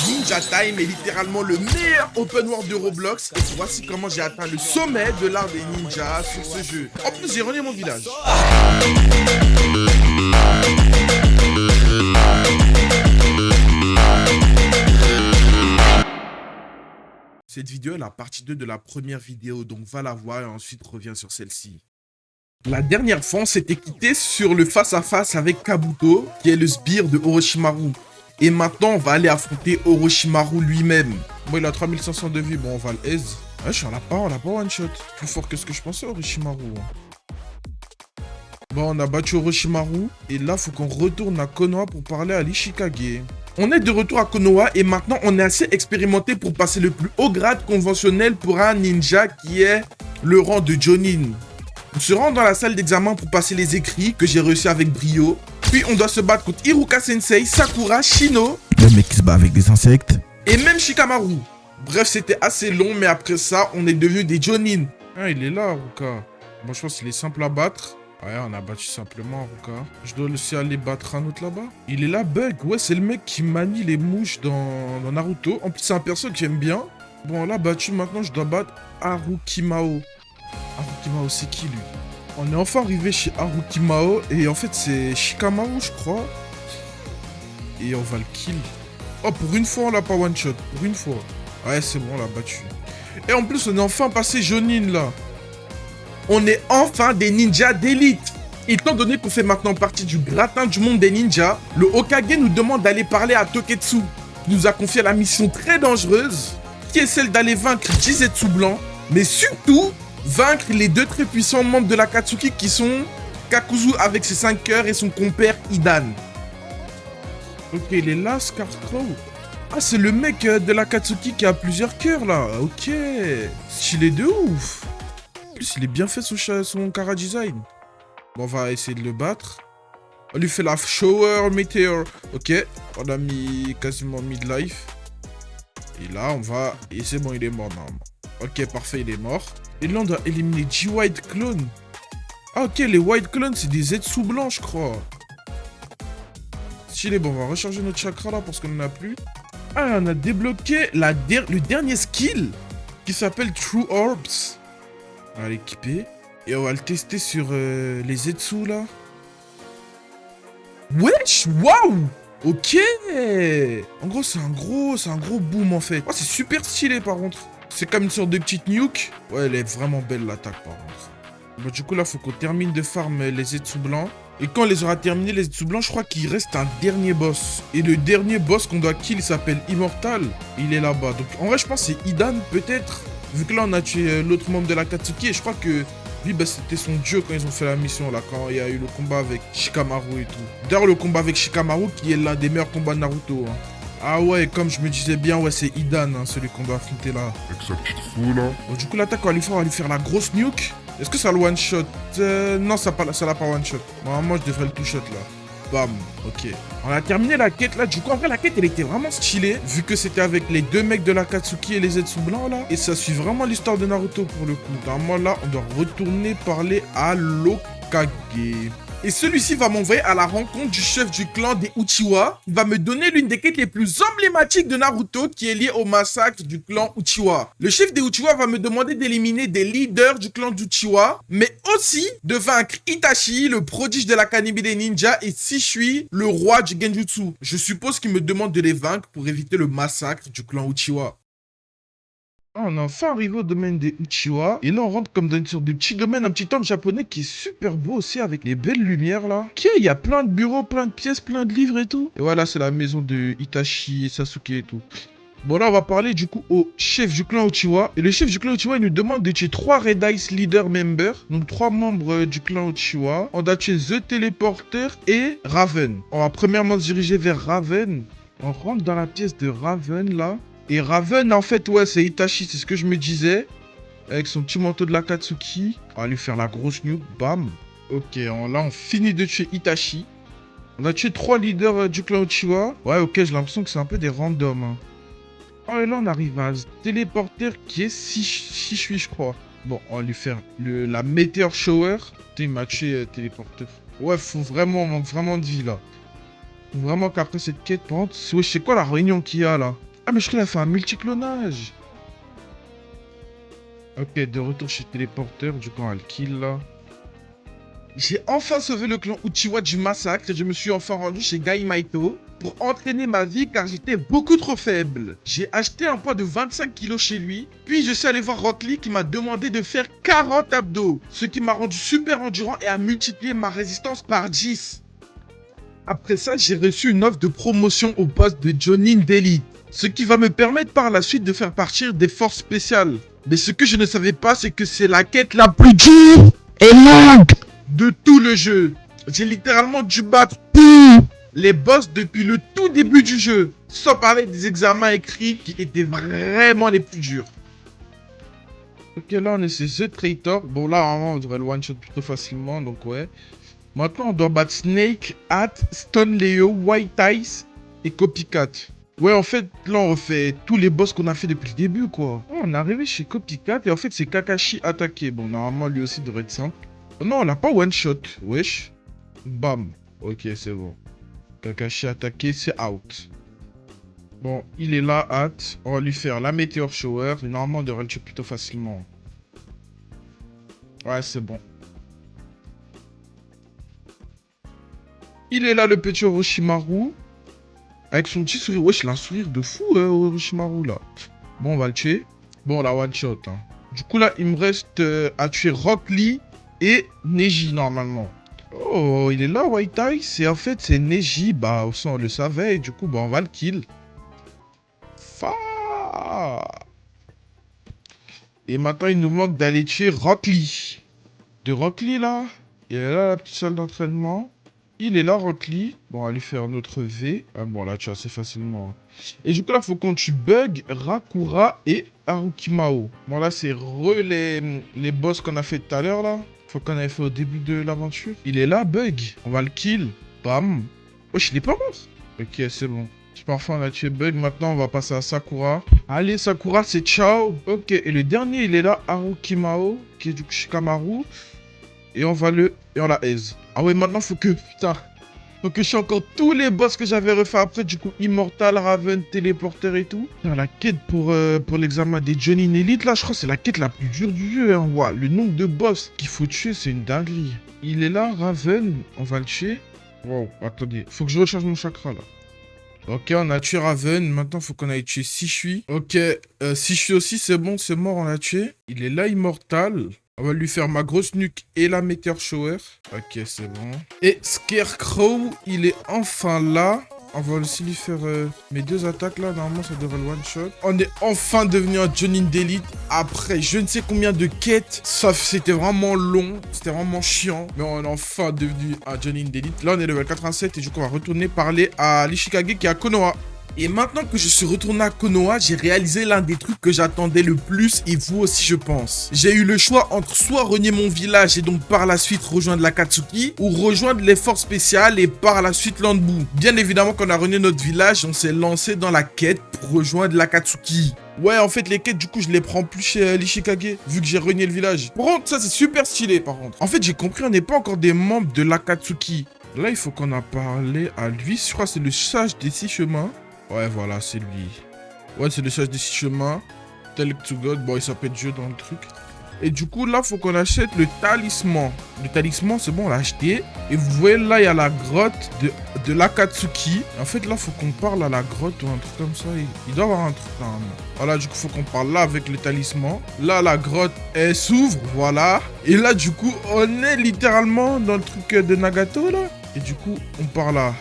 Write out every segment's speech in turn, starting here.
Ninja Time est littéralement le meilleur open world de Roblox. Et voici comment j'ai atteint le sommet de l'art des ninjas sur ce jeu. En plus, j'ai renié mon village. Cette vidéo est la partie 2 de la première vidéo, donc va la voir et ensuite reviens sur celle-ci. La dernière fois, on s'était quitté sur le face-à-face avec Kabuto, qui est le sbire de Orochimaru. Et maintenant, on va aller affronter Orochimaru lui-même. Bon, il a 3500 de vie, bon, on va le aise. Ouais, je suis à la part, on l'a pas one-shot. Plus fort que ce que je pensais, Orochimaru. Bon, on a battu Orochimaru, et là, faut qu'on retourne à Konoha pour parler à l'Ishikage. On est de retour à Konoha, et maintenant, on est assez expérimenté pour passer le plus haut grade conventionnel pour un ninja qui est le rang de Jonin. On se rend dans la salle d'examen pour passer les écrits que j'ai réussi avec brio. Puis on doit se battre contre Iruka Sensei, Sakura, Shino. Le mec qui se bat avec des insectes. Et même Shikamaru. Bref, c'était assez long, mais après ça, on est devenus des Jonin. Ah, il est là, Iruka. Bon, je pense qu'il est simple à battre. Ouais, on a battu simplement, Iruka. Je dois aussi aller battre un autre là-bas. Il est là, Bug. Ouais, c'est le mec qui manie les mouches dans Naruto. En plus, c'est un perso que j'aime bien. Bon, là, battu, maintenant, je dois battre Harukimao. Harukimao, c'est qui, lui? On est enfin arrivé chez Harukimao, et en fait, c'est Shikamaru, je crois. Et on va le kill. Oh, pour une fois, on l'a pas one-shot. Pour une fois. Ouais, c'est bon, on l'a battu. Et en plus, on est enfin passé Jonin, là. On est enfin des ninjas d'élite. Étant donné qu'on fait maintenant partie du gratin du monde des ninjas, le Hokage nous demande d'aller parler à Toketsu. Il nous a confié la mission très dangereuse, qui est celle d'aller vaincre Jizetsu Blanc, mais surtout vaincre les deux très puissants membres de l'Akatsuki qui sont Kakuzu avec ses 5 cœurs et son compère Idan. Ok, il est là, Scarecrow. Ah, c'est le mec de l'Akatsuki qui a plusieurs cœurs là. Ok, stylé de ouf. En plus, il est bien fait son Kara design. Bon, on va essayer de le battre. On lui fait la Shower Meteor. Ok, on a mis quasiment midlife. Et là, on va... Et c'est bon, il est mort normalement. Ok, parfait, il est mort. Et là, on doit éliminer G-White Clone. Ah, ok, les White Clones, c'est des Zetsu blancs, je crois. Stylé, bon, on va recharger notre chakra, là, parce qu'on n'en a plus. Ah, on a débloqué le dernier skill, qui s'appelle True Orbs. On va l'équiper. Et on va le tester sur les Zetsu, là. Wesh, waouh. Ok. En gros, c'est un gros boom, en fait. Oh, c'est super stylé, par contre. C'est comme une sorte de petite nuke. Ouais, elle est vraiment belle, l'attaque, par contre. Bon, du coup, là, faut qu'on termine de farm les Zetsu blancs. Et quand on les aura terminés, les Zetsu blancs, je crois qu'il reste un dernier boss. Et le dernier boss qu'on doit kill, il s'appelle Immortal. Il est là-bas. Donc, en vrai, je pense que c'est Idan, peut-être. Vu que là, on a tué l'autre membre de l'Akatsuki. Et je crois que lui, bah, c'était son dieu quand ils ont fait la mission, là. Quand il y a eu le combat avec Shikamaru et tout. D'ailleurs, le combat avec Shikamaru, qui est l'un des meilleurs combats de Naruto, hein. Ah ouais, comme je me disais bien, ouais, c'est Idan, hein, celui qu'on doit affronter là. Avec sa petite fou là. Bon, du coup, l'attaque, on va lui faire la grosse nuke. Est-ce que ça le one-shot? Non, ça l'a pas one-shot. Normalement, je devrais le two-shot là. Bam, ok. On a terminé la quête là. Du coup, en vrai, la quête, elle était vraiment stylée. Vu que c'était avec les deux mecs de l'Akatsuki et les Zetsu blancs là. Et ça suit vraiment l'histoire de Naruto pour le coup. Normalement, là, on doit retourner parler à l'Hokage. Et celui-ci va m'envoyer à la rencontre du chef du clan des Uchiwa. Il va me donner l'une des quêtes les plus emblématiques de Naruto qui est liée au massacre du clan Uchiwa. Le chef des Uchiwa va me demander d'éliminer des leaders du clan d'Uchiwa, mais aussi de vaincre Itachi, le prodige de l'Académie des ninjas, et Shishui, le roi du Genjutsu. Je suppose qu'il me demande de les vaincre pour éviter le massacre du clan Uchiwa. On est enfin arrivé au domaine des Uchiwa. Et là, on rentre comme dans une sorte de petit domaine, un petit temple japonais qui est super beau aussi avec les belles lumières là. Ok, il y a plein de bureaux, plein de pièces, plein de livres et tout. Et voilà, c'est la maison de Itachi et Sasuke et tout. Bon, là, on va parler du coup au chef du clan Uchiwa. Et le chef du clan Uchiwa, il nous demande de tuer 3 Red Ice Leader members. Donc 3 membres du clan Uchiwa. On doit tuer The Teleporter et Raven. On va premièrement se diriger vers Raven. On rentre dans la pièce de Raven là. Et Raven, en fait, ouais, c'est Itachi, c'est ce que je me disais. Avec son petit manteau de l'Akatsuki. On va lui faire la grosse nuke, bam. Ok, là, on finit de tuer Itachi. On a tué 3 leaders du clan Uchiwa. Ouais, ok, j'ai l'impression que c'est un peu des randoms. Hein. Oh, et là, on arrive à ce téléporter qui est Shishui, je crois. Bon, on va lui faire la Meteor Shower. Putain, il m'a tué téléporteur. Ouais, faut vraiment, on manque vraiment de vie, là. Faut vraiment qu'après cette quête, par contre, c'est quoi la réunion qu'il y a, là? Ah, mais je crois qu'il a fait un multiclonage. Ok, de retour chez Téléporteur, du coup on va le kill là. J'ai enfin sauvé le clan Uchiwa du massacre et je me suis enfin rendu chez Gai Maito pour entraîner ma vie car j'étais beaucoup trop faible. J'ai acheté un poids de 25 kilos chez lui, puis je suis allé voir Rock Lee qui m'a demandé de faire 40 abdos, ce qui m'a rendu super endurant et a multiplié ma résistance par 10. Après ça, j'ai reçu une offre de promotion au poste de Jonin d'élite, ce qui va me permettre par la suite de faire partir des forces spéciales. Mais ce que je ne savais pas, c'est que c'est la quête la plus dure et longue de tout le jeu. J'ai littéralement dû battre tous les boss depuis le tout début du jeu, sans parler des examens écrits qui étaient vraiment les plus durs. Ok, là on est chez The Traitor. Bon, là vraiment on devrait le one-shot plutôt facilement, donc ouais. Maintenant on doit battre Snake, Hat, Stone Leo, White Ice et Copycat. Ouais, en fait, là, on refait tous les boss qu'on a fait depuis le début, quoi. Oh, on est arrivé chez Copycat et en fait, c'est Kakashi attaqué. Bon, normalement, lui aussi devrait être simple. Oh, non, on l'a pas one-shot. Wesh. Bam. Ok, c'est bon. Kakashi attaqué, c'est out. Bon, il est là, hâte. On va lui faire la Meteor Shower. Et normalement, on devrait le tuer plutôt facilement. Ouais, c'est bon. Il est là, le petit Orochimaru. Avec son petit sourire. Wesh, il a un sourire de fou, Orochimaru, là. Bon, on va le tuer. Bon, la one shot. Hein. Du coup, là, il me reste à tuer Rock Lee et Neji, normalement. Oh, il est là, White Ice. Et en fait, c'est Neji. Bah, on le savait. Et du coup, bah, on va le kill. Et maintenant, il nous manque d'aller tuer Rock Lee. De Rock Lee, là. Il est là, la petite salle d'entraînement. Il est là, Rock Lee. Bon, on va lui faire notre V. Ah, bon, là, tu as assez facilement. Et du coup, là, il faut qu'on tue Bug, Rakura et Harukimao. Bon, là, c'est les boss qu'on a fait tout à l'heure, là. Faut qu'on avait fait au début de l'aventure. Il est là, Bug. On va le kill. Bam. Wesh, il est pas mort. Ok, c'est bon. Parfois, on a tué Bug. Maintenant, on va passer à Sakura. Allez, Sakura, c'est ciao. Ok, et le dernier, il est là, Harukimao, qui est du Shikamaru. Et on va le... Et on la aise. Ah ouais, maintenant, faut que... Putain. Faut que je suis encore tous les boss que j'avais refait après. Du coup, Immortal, Raven, Téléporteur et tout. Putain, la quête pour l'examen des Jonin Elite, là, je crois que c'est la quête la plus dure du jeu. Hein. Ouais, le nombre de boss qu'il faut tuer, c'est une dinguerie. Il est là, Raven. On va le tuer. Wow, attendez. Faut que je recharge mon chakra, là. Ok, on a tué Raven. Maintenant, faut qu'on aille tuer Sishui. Ok, Sishui aussi, c'est bon, c'est mort, on l'a tué. Il est là, Immortal. On va lui faire ma grosse nuque et la Meteor Shower. Ok, c'est bon. Et Scarecrow, il est enfin là. On va aussi lui faire mes deux attaques là. Normalement, ça devrait le one-shot. On est enfin devenu un Jonin d'élite. Après je ne sais combien de quêtes. Sauf c'était vraiment long. C'était vraiment chiant. Mais on est enfin devenu un Jonin d'élite. Là, on est level 87. Et du coup, on va retourner parler à l'Ishikage qui est à Konoha. Et maintenant que je suis retourné à Konoha, j'ai réalisé l'un des trucs que j'attendais le plus, et vous aussi je pense. J'ai eu le choix entre soit renier mon village et donc par la suite rejoindre l'Akatsuki, ou rejoindre les forces spéciales et par la suite l'Anbu. Bien évidemment, quand on a renié notre village, on s'est lancé dans la quête pour rejoindre l'Akatsuki. Ouais, en fait, les quêtes, du coup, je les prends plus chez l'Ishikage, vu que j'ai renié le village. Par contre, ça, c'est super stylé, par contre. En fait, j'ai compris, on n'est pas encore des membres de l'Akatsuki. Là, il faut qu'on a parlé à lui. Je crois que c'est le sage des 6 chemins. Ouais, voilà, c'est lui. Ouais, c'est le sage des 6 chemins. Tell to God. Bon, il s'appelle Dieu dans le truc. Et du coup, là, faut qu'on achète le talisman. Le talisman, c'est bon, on l'a acheté. Et vous voyez, là, il y a la grotte de l'Akatsuki. En fait, là, faut qu'on parle à la grotte ou un truc comme ça. Il doit y avoir un truc, normalement. Voilà, du coup, faut qu'on parle là avec le talisman. Là, la grotte, elle s'ouvre, voilà. Et là, du coup, on est littéralement dans le truc de Nagato, là. Et du coup, on parle à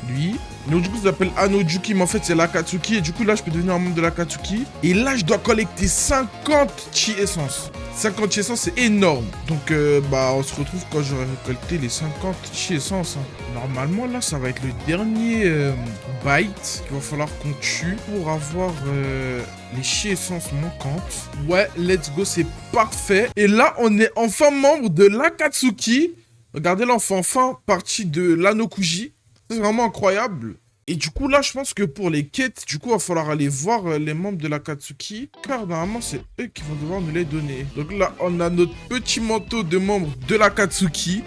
lui. Donc du coup, ça s'appelle Anojuki, mais en fait, c'est l'Akatsuki. Et du coup, là, je peux devenir un membre de l'Akatsuki. Et là, je dois collecter 50 chi essence. 50 chi essence, c'est énorme. Donc, bah, on se retrouve quand j'aurai récolté les 50 chi essence. Hein. Normalement, là, ça va être le dernier bite qu'il va falloir qu'on tue pour avoir les chi essence manquantes. Ouais, let's go, c'est parfait. Et là, on est enfin membre de l'Akatsuki. Regardez là, on fait enfin partie de l'Anokuji. C'est vraiment incroyable. Et du coup, là, je pense que pour les quêtes, du coup, il va falloir aller voir les membres de l'Akatsuki. Car normalement, c'est eux qui vont devoir nous les donner. Donc là, on a notre petit manteau de membre de l'Akatsuki.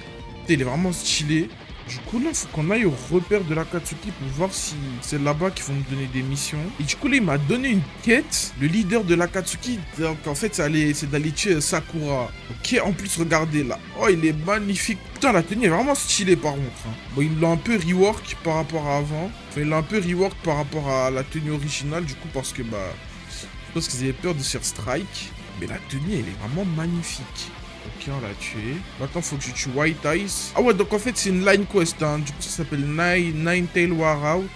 Il est vraiment stylé. Du coup, là, faut qu'on aille au repère de l'Akatsuki pour voir si c'est là-bas qu'ils vont nous donner des missions. Et du coup, là, il m'a donné une quête. Le leader de l'Akatsuki, donc en fait, c'est d'aller tuer Sakura. Ok, en plus, regardez là. Oh, il est magnifique. Putain, la tenue est vraiment stylée par contre. Hein. Bon, il l'a un peu rework par rapport à avant. Enfin, il l'a un peu rework par rapport à la tenue originale, du coup, parce que, bah, je pense qu'ils avaient peur de se faire strike. Mais la tenue, elle est vraiment magnifique. Ok, on l'a tué. Maintenant, faut que je tue White Eyes. Ah ouais, donc en fait, c'est une line quest. Hein. Du coup, ça s'appelle Nine Tail Warabout.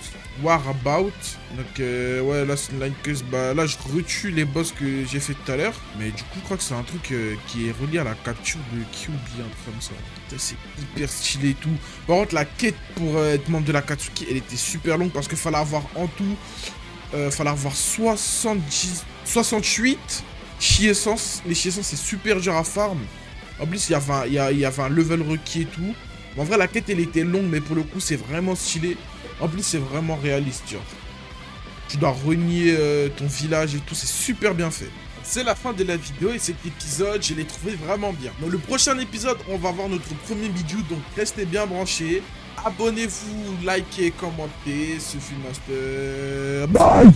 Donc, ouais, là, c'est une line quest. Bah, là, je retue les boss que j'ai fait tout à l'heure. Mais du coup, je crois que c'est un truc qui est relié à la capture de Kyuubi, un truc comme ça. Putain, c'est hyper stylé et tout. Par contre, la quête pour être membre de la Katsuki, elle était super longue parce qu'il fallait avoir en tout... fallait avoir 68 chi-essence. Les chi-essence, c'est super dur à farm. En plus, il y avait un level requis et tout. Mais en vrai, la quête, elle était longue, mais pour le coup, c'est vraiment stylé. En plus, c'est vraiment réaliste, genre. Tu dois renier ton village et tout, c'est super bien fait. C'est la fin de la vidéo et cet épisode, je l'ai trouvé vraiment bien. Dans le prochain épisode, on va voir notre premier vidéo, donc restez bien branchés. Abonnez-vous, likez, commentez. Ce fut Master. Bye.